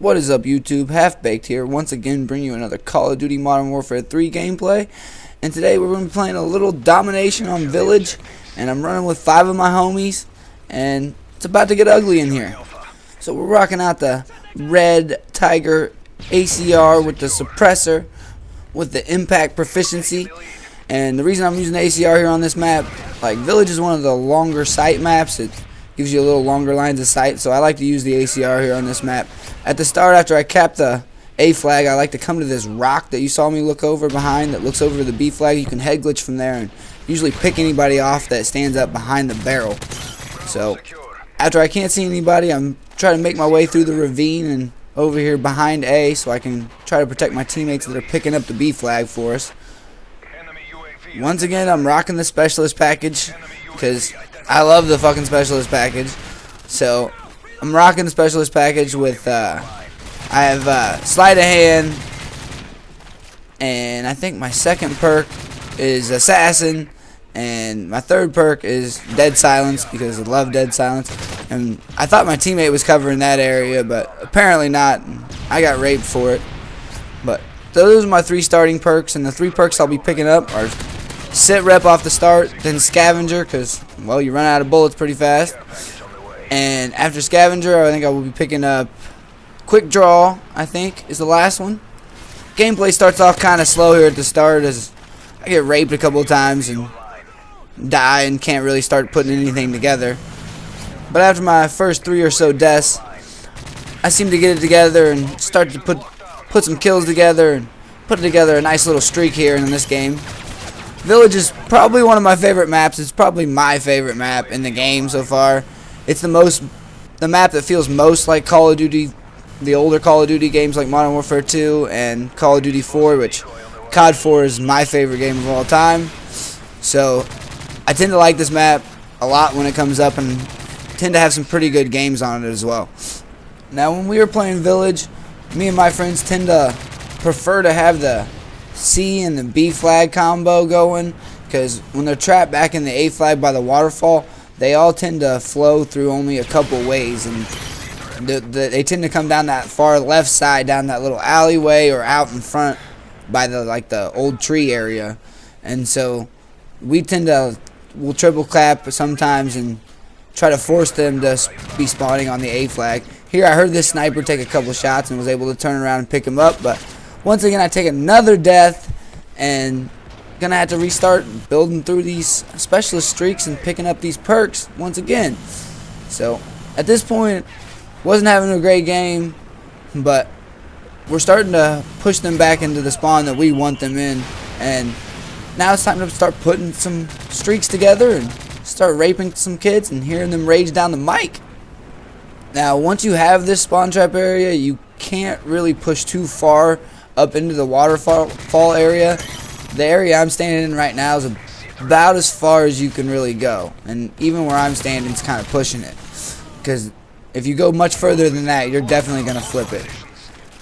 What is up, YouTube? Half-Baked here, once again bringing you another Call of Duty Modern Warfare 3 gameplay. And today we're going to be playing a little Domination on Village. And I'm running with 5 of my homies. And it's about to get ugly in here. So we're rocking out the red Tiger ACR with the suppressor, with the impact proficiency. And the reason I'm using the ACR here on this map, like, Village is one of the longer sight maps. It gives you a little longer lines of sight, so I like to use the ACR here on this map. At the start, after I cap the A flag, I like to come to this rock that you saw me look over behind that looks over the B flag. You can head glitch from there and usually pick anybody off that stands up behind the barrel. So after I can't see anybody, I'm trying to make my way through the ravine and over here behind A so I can try to protect my teammates that are picking up the B flag for us. Once again, I'm rocking the specialist package because I love the fucking specialist package. So I'm rocking the specialist package with I have sleight of hand, and I think my second perk is assassin, and my third perk is dead silence because I love dead silence. And I thought my teammate was covering that area, but apparently not. I got raped for it. But those are my 3 starting perks, and the 3 perks I'll be picking up are sit rep off the start, then scavenger, because, well, you run out of bullets pretty fast. And after scavenger, I think I will be picking up quick draw, I think, is the last one. Gameplay starts off kind of slow here at the start as I get raped a couple of times and die and can't really start putting anything together. But after my first 3 or so deaths, I seem to get it together and start to put some kills together and put together a nice little streak here in this game. Village is probably one of my favorite maps. It's probably my favorite map in the game so far. It's the map that feels most like Call of Duty, the older Call of Duty games like Modern Warfare 2 and Call of Duty 4, which COD 4 is my favorite game of all time. So I tend to like this map a lot when it comes up and tend to have some pretty good games on it as well. Now, when we are playing Village, me and my friends tend to prefer to have the C and the B flag combo going, because when they're trapped back in the A flag by the waterfall, they all tend to flow through only a couple ways, and they tend to come down that far left side, down that little alleyway, or out in front by the old tree area. And so we tend to, we'll triple clap sometimes and try to force them to be spawning on the A flag. Here I heard this sniper take a couple shots and was able to turn around and pick him up, but once again I take another death and gonna have to restart building through these specialist streaks and picking up these perks once again. So at this point, wasn't having a great game, but we're starting to push them back into the spawn that we want them in, and now it's time to start putting some streaks together and start raping some kids and hearing them rage down the mic. Now, once you have this spawn trap area, you can't really push too far up into the waterfall area. The area I'm standing in right now is about as far as you can really go, and even where I'm standing is kind of pushing it, because if you go much further than that, you're definitely going to flip it.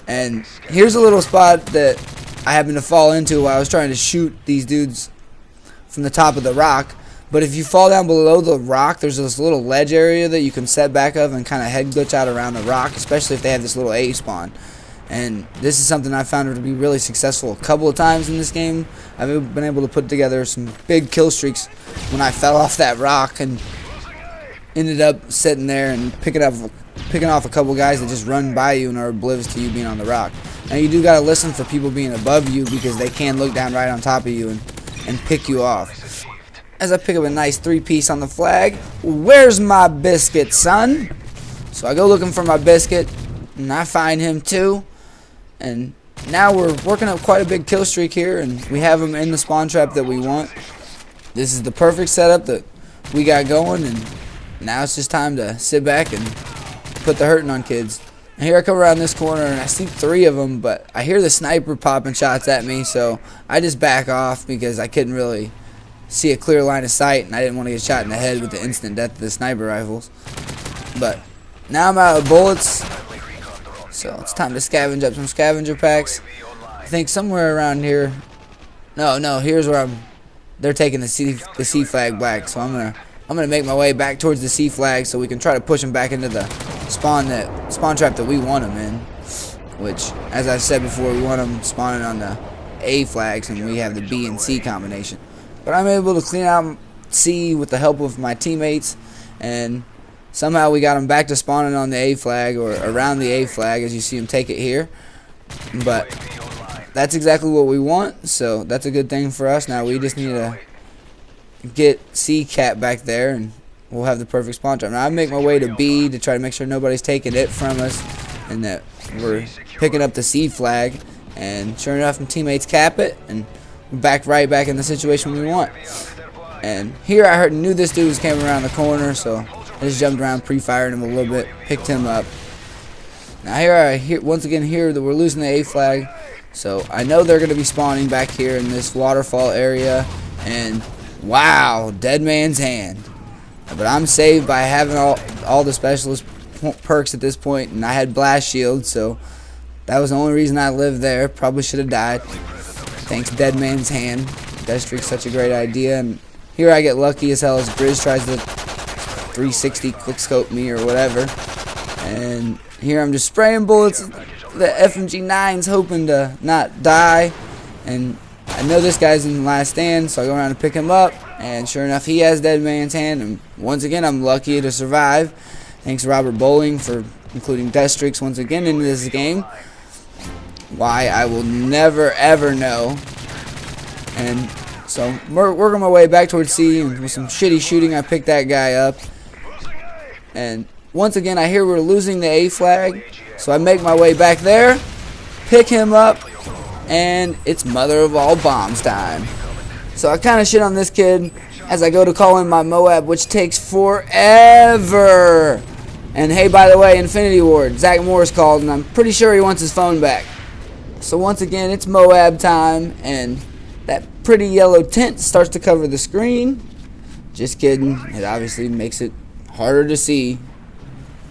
And here's a little spot that I happened to fall into while I was trying to shoot these dudes from the top of the rock. But if you fall down below the rock, there's this little ledge area that you can set back up and kind of head glitch out around the rock, especially if they have this little A spawn. And this is something I found to be really successful a couple of times in this game. I've been able to put together some big kill streaks when I fell off that rock and ended up sitting there and picking off a couple guys that just run by you and are oblivious to you being on the rock. Now, you do got to listen for people being above you, because they can look down right on top of you and pick you off. As I pick up a nice 3-piece on the flag, where's my biscuit, son? So I go looking for my biscuit, and I find him too. And now we're working up quite a big kill streak here, and we have him in the spawn trap that we want. This is the perfect setup that we got going, and now it's just time to sit back and put the hurting on kids. And here I come around this corner, and I see 3 of them, but I hear the sniper popping shots at me, so I just back off because I couldn't really see a clear line of sight, and I didn't want to get shot in the head with the instant death of the sniper rifles. But now I'm out of bullets, so it's time to scavenge up some scavenger packs. I think somewhere around here. No, here's where they're taking the C flag back, so I'm gonna make my way back towards the C flag so we can try to push them back into the spawn trap that we want them in. which, as I've said before, we want them spawning on the A flags, and we have the B and C combination. But I'm able to clean out C with the help of my teammates, and somehow we got them back to spawning on the A flag, or around the A flag, as you see them take it here. But that's exactly what we want, so that's a good thing for us. Now we just need to get C cap back there, and we'll have the perfect spawn time. Now I make my way to B to try to make sure nobody's taking it from us, and that we're picking up the C flag. And sure enough, my teammates cap it, and we're right back in the situation we want. And here I knew this dude was coming around the corner, so I just jumped around, pre-fired him a little bit, picked him up. Now here once again here that we're losing the A flag, so I know they're going to be spawning back here in this waterfall area. And wow, dead man's hand. But I'm saved by having all the specialist perks at this point, and I had blast shield, so that was the only reason I lived there. Probably should have died. Thanks, dead man's hand. Death Streak's such a great idea. And here I get lucky as hell as Grizz tries to 360 quickscope me or whatever. And here I'm just spraying bullets. The FMG9's hoping to not die. And I know this guy's in the last stand, so I go around and pick him up. And sure enough, he has dead man's hand. And once again, I'm lucky to survive. Thanks, Robert Bowling, for including Death Streaks once again into this game. Why, I will never ever know. And so working my way back towards C, and with some shitty shooting I picked that guy up. And once again I hear we're losing the A flag, so I make my way back there, pick him up, and it's mother of all bombs time. So I kind of shit on this kid as I go to call in my MOAB, which takes forever. And hey, by the way, Infinity Ward, Zach Morris called, and I'm pretty sure he wants his phone back. So once again, it's MOAB time, and that pretty yellow tint starts to cover the screen. Just kidding. It obviously makes it harder to see.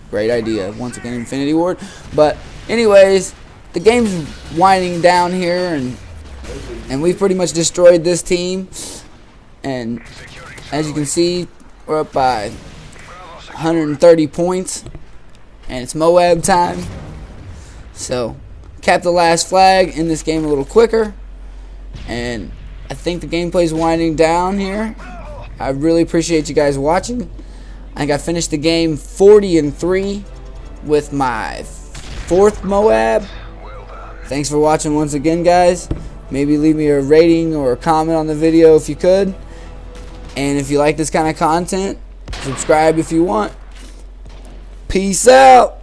Great idea. Once again, Infinity Ward. But anyways, the game's winding down here, and we've pretty much destroyed this team. And as you can see, we're up by 130 points, and it's MOAB time. So cap the last flag in this game a little quicker, and I think the gameplay's winding down here. I really appreciate you guys watching. I think I finished the game 40-3 with my 4th MOAB. Thanks for watching once again, guys. Maybe leave me a rating or a comment on the video if you could. And if you like this kind of content, subscribe if you want. Peace out.